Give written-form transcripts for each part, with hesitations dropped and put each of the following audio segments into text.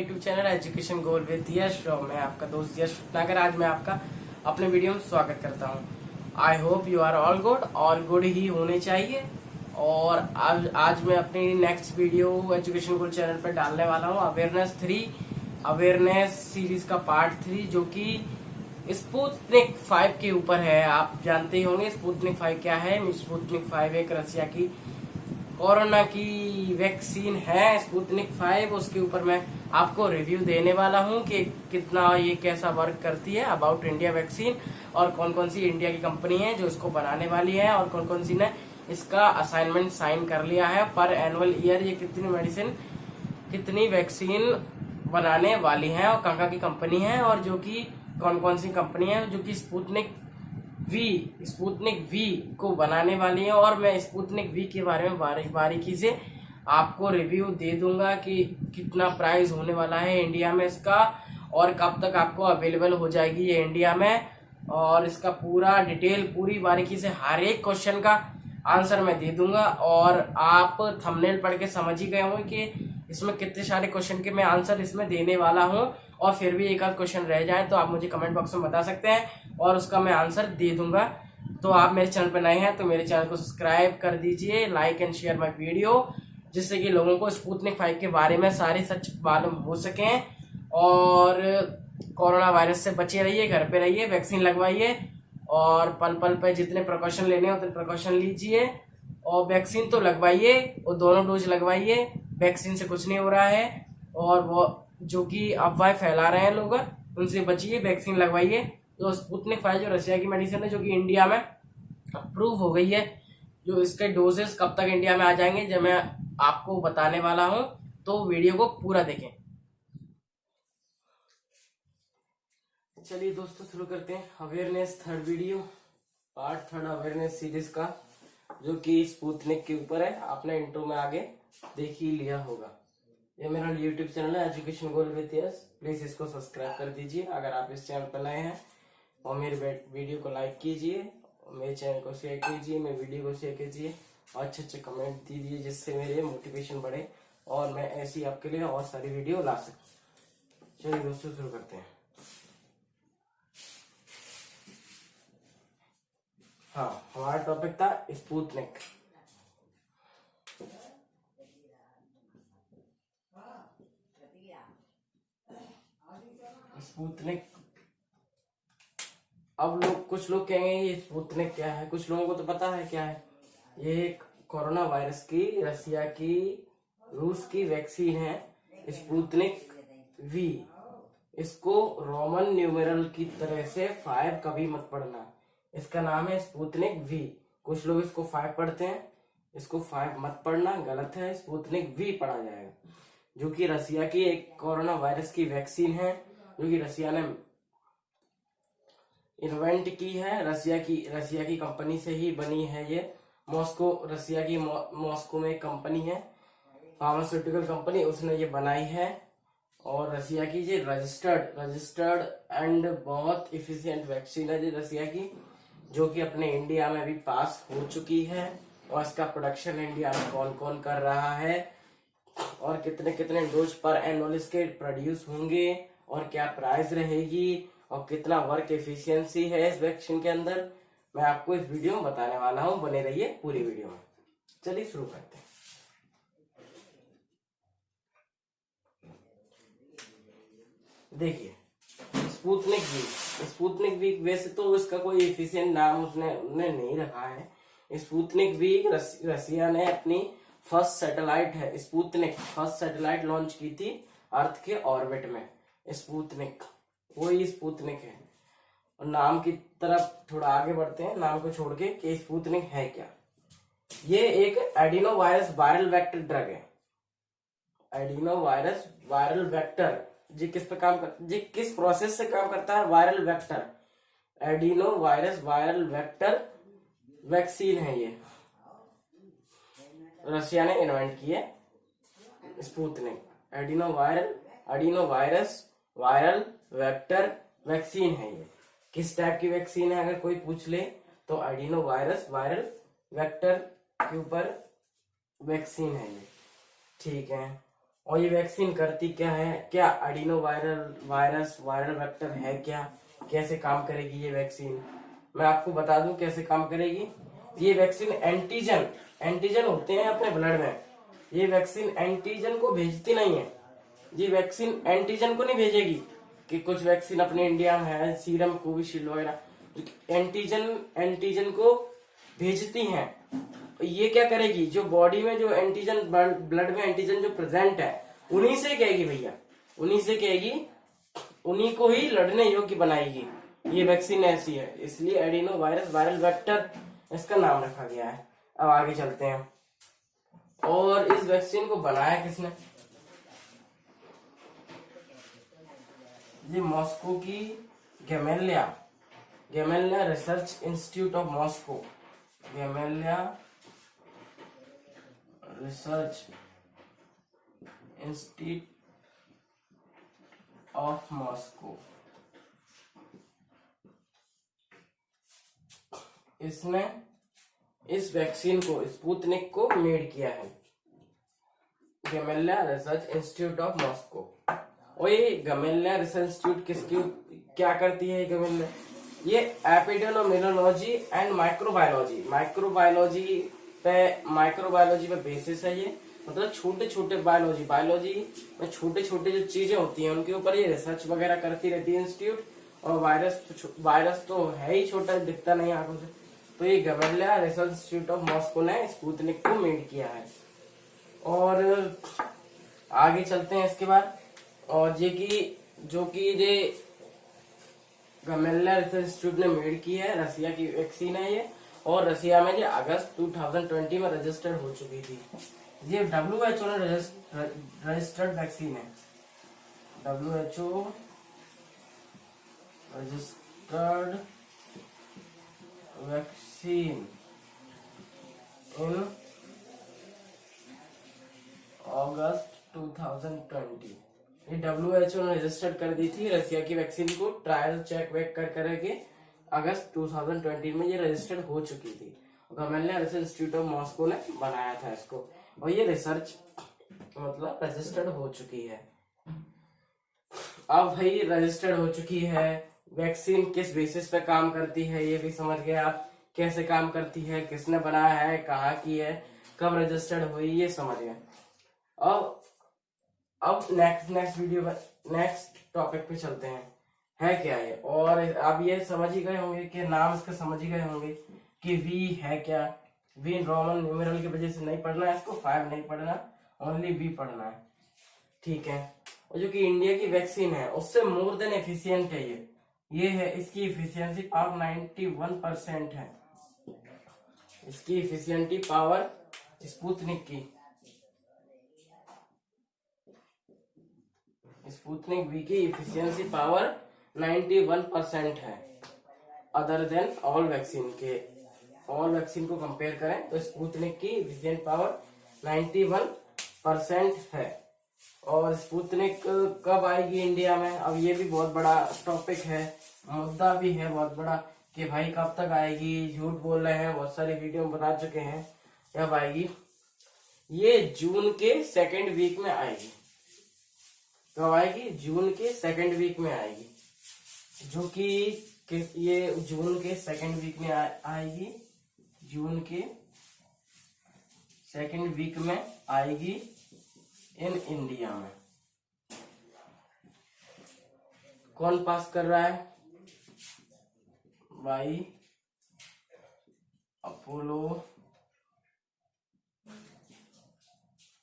YouTube channel education goal with Yash. मैं आपका दोस्त यश भटनागर। आज मैं आपका अपने वीडियो में स्वागत करता हूं। I hope you are all good और गुड ही होने चाहिए। और आज मैं अपनी next video education goal channel पर डालने वाला हूं अवेयरनेस सीरीज का पार्ट 3, जो कि स्पुतनिक 5 के ऊपर है। आप जानते ही होंगे स्पुतनिक 5 क्या है। स्पुतनिक 5 एक रसिया की कोरोना की वैक्सीन है। स्पुतनिक 5 उसके ऊपर मैं आपको रिव्यू देने वाला हूं कि कितना ये कैसा वर्क करती है। अबाउट इंडिया वैक्सीन और कौन कौन सी इंडिया की कंपनी है जो इसको बनाने वाली है और कौन कौन सी ने इसका असाइनमेंट साइन कर लिया है। पर एनुअल ईयर ये कितनी वैक्सीन बनाने वाली है और कहाँ की कंपनी है और जो कि कौन कौन सी कंपनी है जो कि स्पुतनिक वी को बनाने वाली है। और मैं स्पुतनिक वी के बारे में बारीकी से आपको रिव्यू दे दूंगा कि कितना प्राइस होने वाला है इंडिया में इसका और कब तक आपको अवेलेबल हो जाएगी ये इंडिया में। और इसका पूरा डिटेल पूरी बारीकी से हर एक क्वेश्चन का आंसर मैं दे दूंगा। और आप थंबनेल पढ़ के समझ ही गए होंगे कि इसमें कितने सारे क्वेश्चन के मैं आंसर इसमें देने वाला हूं। और फिर भी एक आध क्वेश्चन रह जाए तो आप मुझे कमेंट बॉक्स में बता सकते हैं और उसका मैं आंसर दे दूंगा। तो आप मेरे चैनल पर नए हैं तो मेरे चैनल को सब्सक्राइब कर दीजिए, like and share my video, जिससे कि लोगों को स्पुतनिक 5 के बारे में सारे सच मालूम हो सकें। और कोरोना वायरस से बचे रहिए, घर पे रहिए, वैक्सीन लगवाइए और पल पल पे जितने प्रिकॉशन लेने हैं उतने प्रिकॉशन लीजिए। और वैक्सीन तो लगवाइए और दोनों डोज लगवाइए, वैक्सीन से कुछ नहीं हो रहा है। और वो जो कि अफवाह फैला रहे हैं लोग उनसे बचिए, वैक्सीन लगवाइए। तो स्पुतनिक 5 जो रशिया की मेडिसिन है जो कि इंडिया में अप्रूव हो गई है, जो इसके डोजेस कब तक इंडिया में आ जाएंगे जब मैं आपको बताने वाला हूं, तो वीडियो को पूरा देखें। चलिए दोस्तों शुरू करते हैं awareness third video, part 3 awareness series का, जो कि स्पुतनिक के ऊपर है। आपने इंट्रो में आगे देख ही लिया होगा। ये मेरा यूट्यूब चैनल है education goal with Yash. Please इसको सब्सक्राइब कर दीजिए अगर आप इस चैनल पर नए हैं, और मेरे वीडियो को लाइक कीजिए, मेरे चैनल को शेयर कीजिए, मेरे वीडियो को शेयर कीजिए और अच्छे कमेंट दीजिए, जिससे मेरे मोटिवेशन बढ़े और मैं ऐसी आपके लिए और सारी वीडियो ला सकूं। चलिए दोस्तों शुरू करते हैं। हाँ, हमारा टॉपिक था स्पुतनिक। स्पुतनिक, अब कुछ लोग कहेंगे ये स्पुतनिक क्या है। कुछ लोगों को तो पता है क्या है। ये एक कोरोना वायरस की रसिया की रूस की वैक्सीन है, स्पुतनिक वी। इसको रोमन न्यूमेरल की तरह से 5 कभी मत पढ़ना। इसका नाम है स्पुतनिक वी। कुछ लोग इसको 5 पढ़ते हैं, इसको 5 मत पढ़ना, गलत है। स्पुतनिक वी पढ़ा जाएगा, जो कि रसिया की एक कोरोना वायरस की वैक्सीन है, जो कि रसिया ने इन्वेंट की है। रसिया की कंपनी से ही बनी है ये। रसिया की मॉस्को में एक कंपनी है, फार्मास्यूटिकल कंपनी, उसने ये बनाई है। और रसिया की ये रजिस्टर्ड एंड बहुत इफिशिएंट वैक्सीन है ये रसिया की, जो कि अपने इंडिया में भी पास हो चुकी है। और इसका प्रोडक्शन इंडिया में कौन कौन कर रहा है और कितने कितने डोज पर एनुअल इसके प्रोड्यूस होंगे और क्या प्राइस रहेगी और कितना वर्क एफिशिएंसी है इस वैक्सीन के अंदर, मैं आपको इस वीडियो में बताने वाला हूं। बने रहिए पूरी वीडियो में। चलिए शुरू करते हैं। देखिए स्पुतनिक वी वैसे तो इसका कोई एफिशिएंट नाम उसने नहीं रखा है। स्पुतनिक वी रसिया ने अपनी फर्स्ट सैटेलाइट है स्पुतनिक, फर्स्ट सैटेलाइट लॉन्च की थी अर्थ के ऑर्बिट में। स्पुतनिक वही स्पुतनिक है। और नाम की तरफ थोड़ा आगे बढ़ते हैं, नाम को छोड़ के कि स्पुतनिक है क्या। ये एक adeno virus viral vector drug है। एडिनो वायरस वायरल वेक्टर जी किस पे काम कर, जी किस प्रोसेस से काम करता है। Viral vector, adeno virus viral vector vaccine है ये, रशिया ने इन्वेंट की है। Sputnik adeno virus viral vector vaccine है ये। किस टाइप की वैक्सीन है अगर कोई पूछ ले तो एडिनो वायरस वायरल वेक्टर के ऊपर वैक्सीन है ये, ठीक है। और ये वैक्सीन करती क्या है, क्या एडिनो वायरल वेक्टर है क्या, कैसे काम करेगी ये वैक्सीन, मैं आपको बता दूं कैसे काम करेगी। ये वैक्सीन एंटीजन एंटीजन होते हैं अपने ब्लड में, ये वैक्सीन एंटीजन को भेजती नहीं है। ये वैक्सीन एंटीजन को नहीं भेजेगी कि कुछ वैक्सीन अपने इंडिया में है सीरम कोविशील्ड वगैरह, एंटीजन एंटीजन को भेजती हैं। ये क्या करेगी, जो बॉडी में जो एंटीजन ब्लड में एंटीजन जो प्रेजेंट है उन्हीं से कहेगी भैया, उन्हीं से कहेगी, उन्हीं को ही लड़ने योग्य बनाएगी। ये वैक्सीन ऐसी है, इसलिए एडिनो वायरल वेक्टर इसका नाम रखा गया है। अब आगे चलते हैं। और इस वैक्सीन को बनाया किसने, ये मॉस्को की Gamaleya research institute of Moscow, Gamaleya research institute of Moscow, इसने इस वैक्सीन को स्पुतनिक को मेड किया है, Gamaleya research institute of Moscow. और ये गैमेलिया रिसर्च इंस्टीट्यूट किसकी क्या करती है, गैमेलिया ये एपिडेमियोलॉजी एंड माइक्रोबायोलॉजी पे बेसिस है ये, मतलब छोटे छोटे बायोलॉजी में छोटे छोटे जो चीजें होती हैं उनके ऊपर ये रिसर्च वगैरह करती रहती है इंस्टीट्यूट। और वायरस तो है ही छोटा, दिखता नहीं आंखों से, तो ये गैमेलिया रिसर्च इंस्टीट्यूट ऑफ मॉस्को ने स्पुतनिक को मेड किया है। और आगे चलते हैं इसके बाद। और जो कि ये गैमेलिया रिसर्च इंस्टीट्यूट ने मेड की है, रसिया की वैक्सीन है ये, और रसिया में ये अगस्त 2020 में रजिस्टर्ड हो चुकी थी। ये WHO ने रजिस्टर्ड वैक्सीन है, WHO रजिस्टर्ड वैक्सीन इन अगस्त 2020। ये WHO ने रजिस्टर्ड कर दी थी रसिया की वैक्सीन को, ट्रायल चेक वेक करके अगस्त 2020 में ये रजिस्टर्ड हो चुकी थी। गैमेलिया रिसर्च इंस्टीट्यूट ऑफ मॉस्को ने बनाया था इसको, और ये रिसर्च मतलब रजिस्टर्ड हो चुकी है। अब भाई रजिस्टर्ड हो चुकी है, वैक्सीन किस बेसिस पे काम करती है ये भी समझ गए आप, कैसे काम करती है, किसने बनाया है, कहाँ की है, कब रजिस्टर्ड हुई, ये समझ गए। अब नेक्स्ट टॉपिक पे चलते हैं, है क्या ये। और आप ये समझ ही गए होंगे कि नाम इसका समझ ही गए होंगे कि वी है क्या, वी रोमन न्यूमेरल की वजह से नहीं पढ़ना है इसको, 5 नहीं पढ़ना, ओनली वी पढ़ना है, ठीक है। और जो कि इंडिया की वैक्सीन है उससे मोर देन एफिशिएंट है ये है, इसकी इफिशियंसी पावर 91% है, इसकी इफिशियंटी पावर स्पुतनिक वी की इफिशियंसी पावर 91% है, अदर देन ऑल वैक्सीन को कंपेयर करें तो स्पुतनिक की इफिशियंट पावर 91% है। और स्पुतनिक कब आएगी इंडिया में, अब ये भी बहुत बड़ा टॉपिक है, मुद्दा भी है बहुत बड़ा कि भाई कब तक आएगी, झूठ बोल रहे हैं, बहुत सारी वीडियो में बता चुके हैं कब आएगी। ये जून के 2nd वीक में आएगी, कब आएगी, जून के 2nd वीक में आएगी, जो कि ये जून के 2nd वीक में आएगी, जून के 2nd वीक में आएगी इन इंडिया में। कौन पास कर रहा है भाई, अपोलो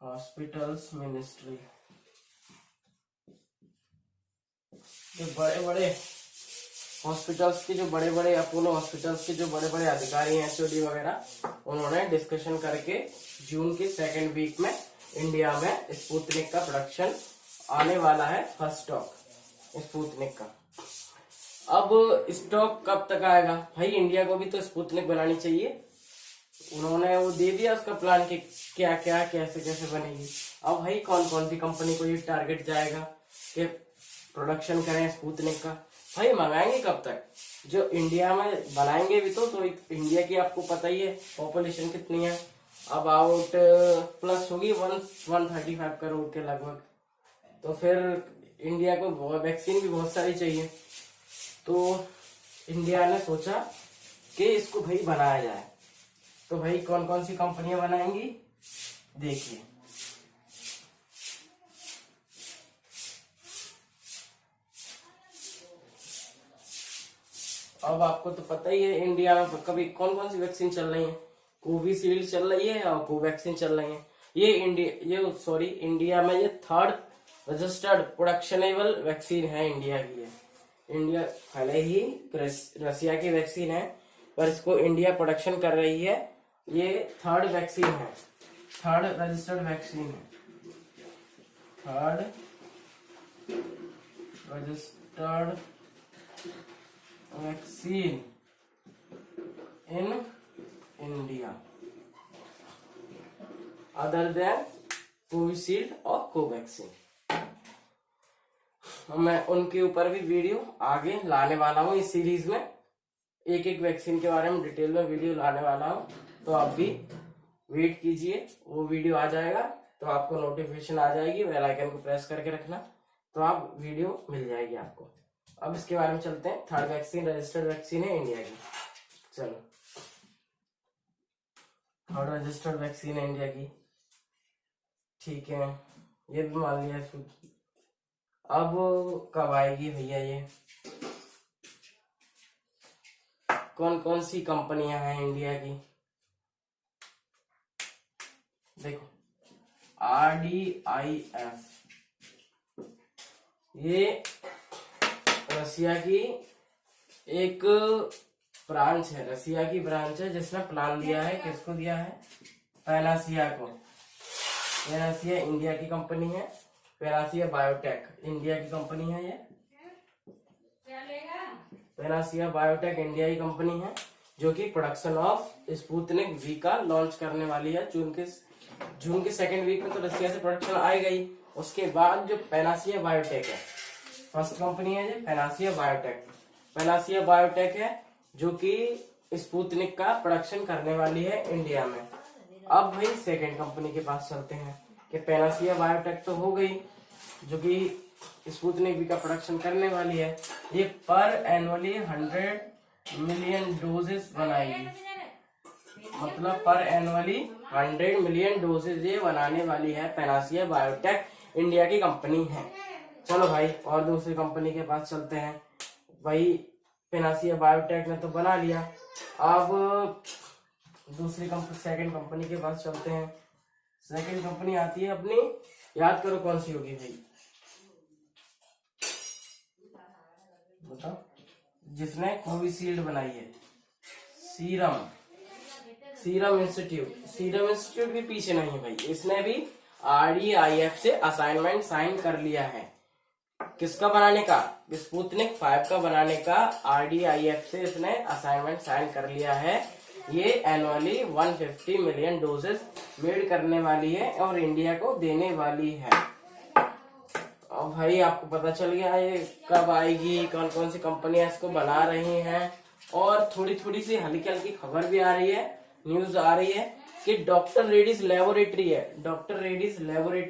हॉस्पिटल्स मिनिस्ट्री, जो बड़े बड़े हॉस्पिटल्स के, जो बड़े बड़े अपोलो हॉस्पिटल्स के जो बड़े बड़े अधिकारी हैं, HOD वगैरह, उन्होंने डिस्कशन करके जून के 2nd वीक में इंडिया में स्पुतनिक का प्रोडक्शन आने वाला है, फर्स्ट स्टॉक स्पुतनिक का। अब स्टॉक कब तक आएगा भाई, इंडिया को भी तो स्पुतनिक बनानी चाहिए, उन्होंने वो दे दिया उसका प्लान कि क्या क्या कैसे कैसे बनेगी। अब भाई कौन कौन सी कंपनी को ये टारगेट जाएगा कि प्रोडक्शन करें स्पुतनिक का, भाई मंगाएंगे कब तक, जो इंडिया में बनाएंगे भी तो इंडिया की आपको पता ही है पॉपुलेशन कितनी है, अबाउट प्लस होगी 135 करोड़ के लगभग। तो फिर इंडिया को वैक्सीन भी बहुत सारी चाहिए, तो इंडिया ने सोचा कि इसको भाई बनाया जाए। तो भाई कौन कौन सी कंपनियां बनाएंगी देखिए। अब आपको तो पता ही है इंडिया में कभी कौन कौन सी वैक्सीन चल रही है। कोविशील्ड चल रही है और कोवैक्सीन चल रही है। इंडिया में ये थर्ड रजिस्टर्ड प्रोडक्शनेबल वैक्सीन है इंडिया की है। इंडिया पहले ही रसिया की वैक्सीन है, पर इसको इंडिया प्रोडक्शन कर रही है। ये थर्ड वैक्सीन है, थर्ड रजिस्टर्ड वैक्सीन है, third registered vaccine in India other than Covishield और कोवैक्सीन। मैं उनके ऊपर भी वीडियो आगे लाने वाला हूँ। इस सीरीज में एक एक वैक्सीन के बारे में डिटेल में वीडियो लाने वाला हूँ, तो आप भी वेट कीजिए, वो वीडियो आ जाएगा तो आपको नोटिफिकेशन आ जाएगी। बेल आइकन को प्रेस करके रखना तो आप वीडियो मिल जाएगी आपको। अब इसके बारे में चलते हैं। थर्ड वैक्सीन रजिस्टर्ड वैक्सीन है इंडिया की। चलो, थर्ड रजिस्टर्ड वैक्सीन है इंडिया की, ठीक है, ये भी मान लिया। अब कब आएगी भैया ये, कौन कौन सी कंपनियां हैं इंडिया की देखो। RDIF ये रसिया की एक ब्रांच है, रसिया की ब्रांच है जिसने प्लान दिया है। किसको दिया है? पैनासिया को। पैनासिया इंडिया की कंपनी है। पैनासिया बायोटेक इंडिया की कंपनी है। ये पैनासिया बायोटेक इंडिया की कंपनी है जो कि प्रोडक्शन ऑफ स्पुतनिक वी का लॉन्च करने वाली है। जून के सेकेंड वीक में तो रसिया से प्रोडक्शन आएगा ही। उसके बाद जो पैनासिया बायोटेक है, फर्स्ट कंपनी है जो पैनासिया बायोटेक। पैनासिया बायोटेक है जो कि स्पुतनिक का प्रोडक्शन करने वाली है इंडिया में। अब भाई सेकेंड कंपनी के पास चलते हैं कि पैनासिया बायोटेक तो हो गई जो कि स्पुतनिक वी का प्रोडक्शन करने वाली है। ये पर एनुअली 100 मिलियन डोजेस बनाएगी, मतलब पर एनुअली 100 मिलियन डोजेज ये बनाने वाली है। पैनासिया बायोटेक इंडिया की कंपनी है। चलो भाई और दूसरी कंपनी के पास चलते हैं। भाई पैनासिया बायोटेक ने तो बना लिया, अब दूसरी कंपनी सेकंड कंपनी के पास चलते हैं। सेकंड कंपनी आती है अपनी, याद करो कौन सी होगी भाई, बताओ, जिसने कोविशील्ड बनाई है। सीरम इंस्टीट्यूट भी पीछे नहीं है भाई, इसने भी RDIF से असाइनमेंट साइन कर लिया है। किसका बनाने का? स्पुतनिक 5 का बनाने का RDIF से इसने असाइनमेंट साइन कर लिया है। ये एनुअली 150 मिलियन डोजेस मेड करने वाली है और इंडिया को देने वाली है। अब भाई आपको पता चल गया ये कब आएगी, कौन कौन सी कंपनियां इसको बना रही हैं, और थोड़ी थोड़ी सी हल्की हल्की खबर भी आ रही है, न्यूज आ रही है कि डॉक्टर रेड्डीज लेबोरेटरी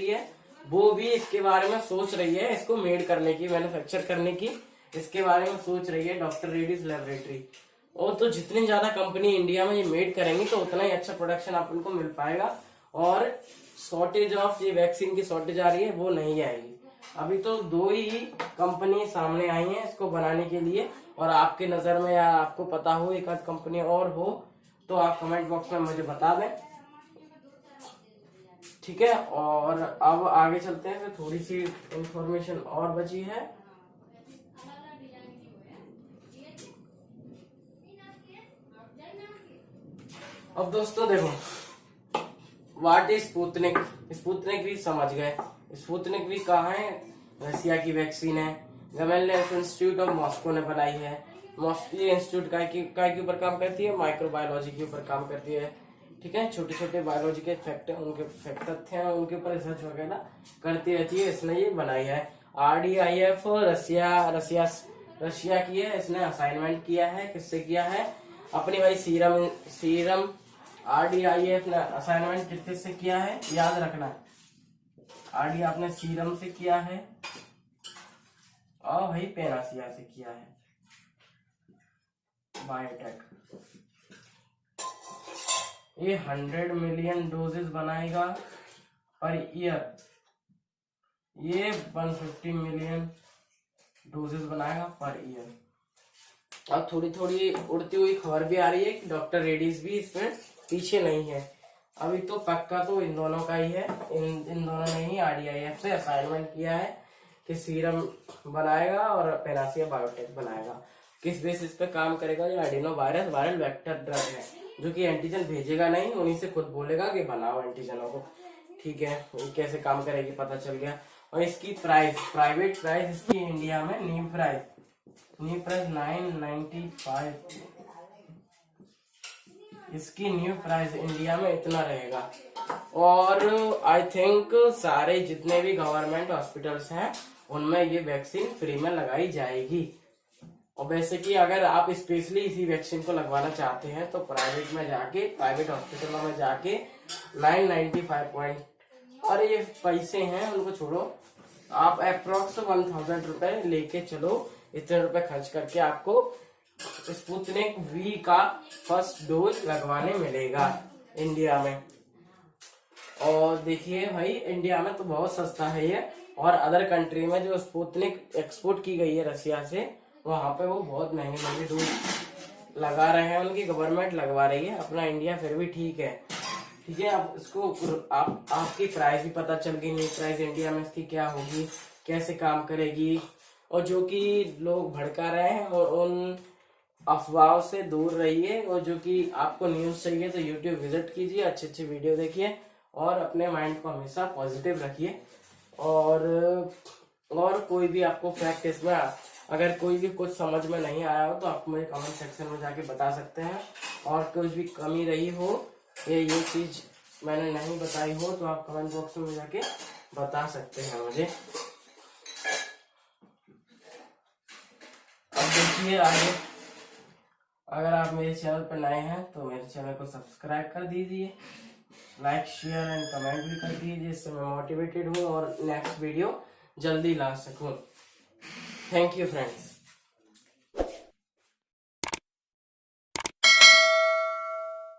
है, वो भी इसके बारे में सोच रही है, इसको मेड करने की, मैन्युफैक्चर करने की इसके बारे में सोच रही है डॉक्टर रेड्डीज लेबोरेटरी। और तो जितनी ज्यादा कंपनी इंडिया में ये मेड करेंगी तो उतना ही अच्छा प्रोडक्शन अपन को मिल पाएगा, और शॉर्टेज ऑफ ये वैक्सीन की शॉर्टेज आ रही है वो नहीं आएगी। अभी तो 2 ही कंपनी सामने आई हैं इसको बनाने के लिए, और आपके नजर में या आपको पता हो एक आध कंपनी और हो तो आप कमेंट बॉक्स में मुझे बता दें, ठीक है। और अब आगे चलते हैं, फिर थोड़ी सी इंफॉर्मेशन और बची है। अब दोस्तों देखो, व्हाट इज स्पुतनिक। स्पुतनिक भी समझ गए। स्पुतनिक भी कहाँ है? रसिया की वैक्सीन है। गमेलियन इंस्टीट्यूट ऑफ मॉस्को ने बनाई है। ये इंस्टीट्यूट काय के ऊपर काम करती है? माइक्रोबायोलॉजी के ऊपर काम करती है, ठीक है। छोटे छोटे बायोलॉजी के फैक्ट उनके तथ्य हैं, उनके ऊपर रिसर्च वगैरह करती रहती है। इसने ये बनाई है। RDIF रशिया की है। इसने असाइनमेंट किया है, किससे किया है? अपनी भाई सीरम RDIF ने असाइनमेंट कितने से किया है याद रखना है। RD आपने सीरम से किया है और भाई पैनासिया से किया है, बायोटेक। ये 100 मिलियन डोजेस बनाएगा पर ईयर, ये 150 मिलियन डोजेस बनाएगा पर ईयर। अब थोड़ी थोड़ी उड़ती हुई खबर भी आ रही है कि डॉक्टर रेड्डीज भी इसमें पीछे नहीं है। अभी तो पक्का तो इन दोनों का ही है, इन दोनों ने ही RDIF से असाइनमेंट किया है कि सीरम बनाएगा और पैनासिया बायोटेक बनाएगा। किस बेसिस पे काम करेगा? जो adeno virus viral vector drug है, जो कि एंटीजन भेजेगा नहीं, उन्हीं से खुद बोलेगा कि बनाओ एंटीजनों को। ठीक है, कैसे काम करेगी पता चल गया। और इसकी प्राइस, प्राइवेट प्राइस इसकी इंडिया में न्यू प्राइस 995, इसकी न्यू प्राइस इंडिया में इतना रहेगा। और आई थिंक सारे जितने भी गवर्नमेंट हॉस्पिटल्स हैं उनमें ये वैक्सीन फ्री में लगाई जाएगी। और वैसे कि अगर आप स्पेशली इसी वैक्सीन को लगवाना चाहते हैं तो प्राइवेट में जाके, प्राइवेट हॉस्पिटलों में जाके 995 और ये पैसे हैं उनको छोड़ो, आप अप्रोक्स 1000 रुपए लेके चलो। इतने रुपए खर्च करके आपको स्पुतनिक वी का फर्स्ट डोज लगवाने मिलेगा इंडिया में। और देखिए भाई, इंडिया में तो बहुत सस्ता है ये, और अदर कंट्री में जो स्पुतनिक एक्सपोर्ट की गई है रशिया से, वहां पे वो बहुत महंगे महंगे डोज लगा रहे हैं, उनकी गवर्नमेंट लगवा रही है। अपना इंडिया फिर भी ठीक है। ठीक है, अब इसको आपकी प्राइस भी पता चल गई, न्यू प्राइस इंडिया में इसकी क्या होगी, कैसे काम करेगी। और जो कि लोग भड़का रहे हैं और उन अफवाहों से दूर रहिए, और जो कि आपको न्यूज चाहिए तो यूट्यूब विजिट कीजिए, अच्छे अच्छे वीडियो देखिए और अपने माइंड को हमेशा पॉजिटिव रखिए। और कोई भी आपको फैक्ट इसमें अगर कोई भी कुछ समझ में नहीं आया हो तो आप मुझे कमेंट सेक्शन में जाके बता सकते हैं। और कुछ भी कमी रही हो या ये चीज मैंने नहीं बताई हो तो आप कमेंट बॉक्स में जाके बता सकते हैं मुझे। अब देखिए आगे, अगर आप मेरे चैनल पर नए हैं तो मेरे चैनल को सब्सक्राइब कर दीजिए, लाइक शेयर एंड कमेंट भी कर दीजिए, इससे मैं मोटिवेटेड हूँ और नेक्स्ट वीडियो जल्दी ला सकूँ। Thank you friends.